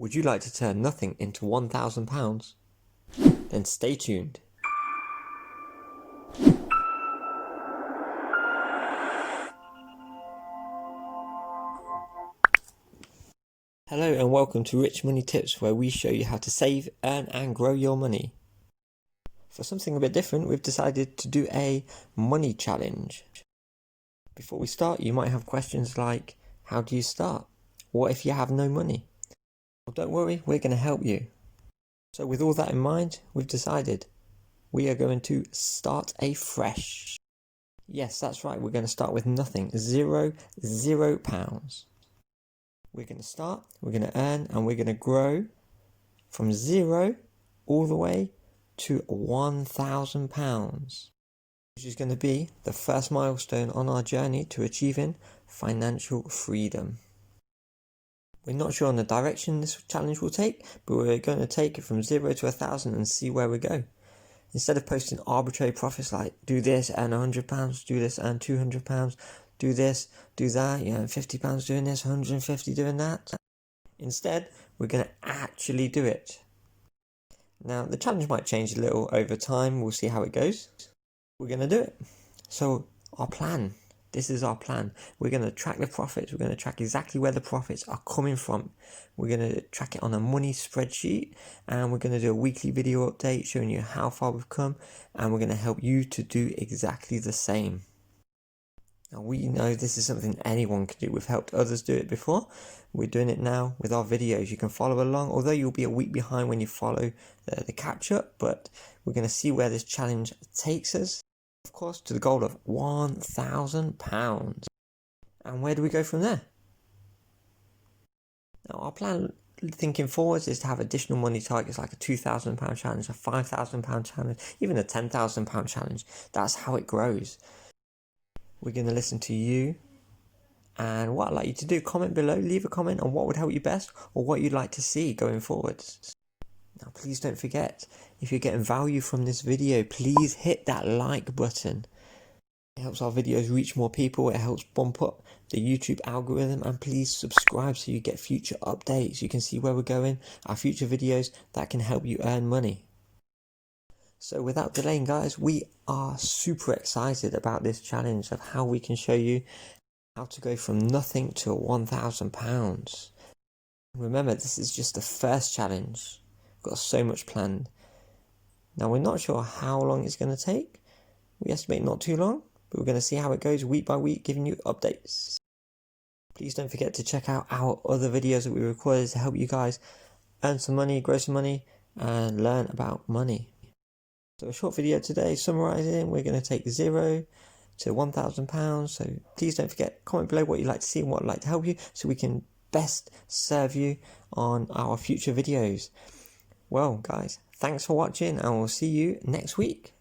Would you like to turn nothing into £1,000? Then stay tuned. Hello and welcome to Rich Money Tips, where we show you how to save, earn and grow your money. For something a bit different, we've decided to do a money challenge. Before we start, you might have questions like, how do you start? What if you have no money? Well, don't worry, we're going to help you. So with all that in mind, we've decided we are going to start afresh. Yes, that's right, we're going to start with nothing, £0. We're going to start, we're going to earn, and we're going to grow from 0 all the way to £1,000, which is going to be the first milestone on our journey to achieving financial freedom. We're not sure on the direction this challenge will take, but we're going to take it from 0 to 1,000 and see where we go. Instead of posting arbitrary profits like do this, earn £100, do this, earn £200, do this, do that, £50 doing this, 150 doing that. Instead, we're going to actually do it. Now, the challenge might change a little over time. We'll see how it goes. We're going to do it. So, our plan. This is our plan. We're going to track the profits. We're going to track exactly where the profits are coming from. We're going to track it on a money spreadsheet, and we're going to do a weekly video update showing you how far we've come, and we're going to help you to do exactly the same. Now, we know this is something anyone can do. We've helped others do it before. We're doing it now with our videos. You can follow along, although you'll be a week behind when you follow the catch-up, but we're going to see where this challenge takes us. Of course, to the goal of £1,000. And where do we go from there? Now, our plan, thinking forwards, is to have additional money targets like a £2,000 challenge, a £5,000 challenge, even a £10,000 challenge. That's how it grows. We're going to listen to you. And what I'd like you to do, comment below, leave a comment on what would help you best or what you'd like to see going forwards. Now, please don't forget, if you're getting value from this video, please hit that like button. It helps our videos reach more people, it helps bump up the YouTube algorithm, and please subscribe so you get future updates. You can see where we're going, our future videos that can help you earn money. So without delaying, guys, we are super excited about this challenge of how we can show you how to go from nothing to £1,000. Remember, this is just the first challenge. We've got so much planned. Now, we're not sure how long it's going to take. We estimate not too long, but we're going to see how it goes week by week, giving you updates. Please don't forget to check out our other videos that we recorded to help you guys earn some money, grow some money, and learn about money. So a short video today summarising, we're going to take 0 to £1,000. So please don't forget, comment below what you'd like to see and what would like to help you so we can best serve you on our future videos. Well, guys, thanks for watching, and we'll see you next week.